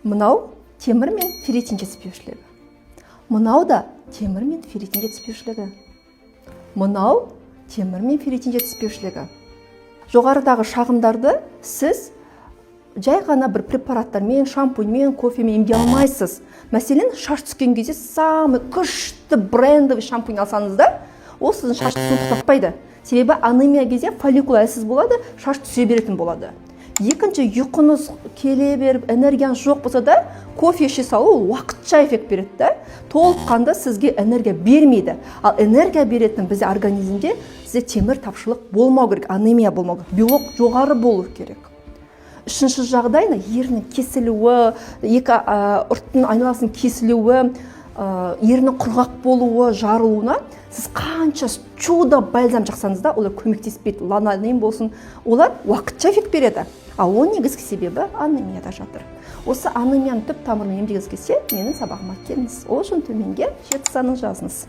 Мынау темір мен ферритин жетіспеушілігі. Мынау да темір мен ферритин жетіспеушілігі. Мынау темір мен ферритин жетіспеушілігі. Жоғарыдағы шағымдарды сіз жай ғана бір препараттармен, шампуньмен, кофемен емдей алмайсыз. Мәселен, шаш түскен кезде самый күшті брендовый шампунь алсаңыз да, ол сіздің шаш түсуін тоқтатпайды. Себебі анемия кезде фолликул әлсіз болады, шаш түсе беретін болады. Екінші, ұйқыңыз келе беріп, энергияңыз жоқ болса да, кофе іше салу ол уақытша эффект береді. Толыққанды сізге энергия бермейді. Ал энергия беретін бізде организмде сізде темір тапшылық болмау керек, анемия болмау керек, белок жоғары болу керек. Үшінші жағдай ерінің кесілуі, екі ұрттың айналасының кесілуі, ерінің құрғақ болуы, жарылуына сіз қанша чудо бальзам жақсаңыз да, олар көмектеспейді. Ланолин болсын, олар уақытша эффект береді. Ал оның негізгі себебі анемияда жатыр. Осы анемияны түп тамырын емдегіңіз келсе, менің сабағыма келіңіз. Ол үшін төменге 7 санын жазыңыз.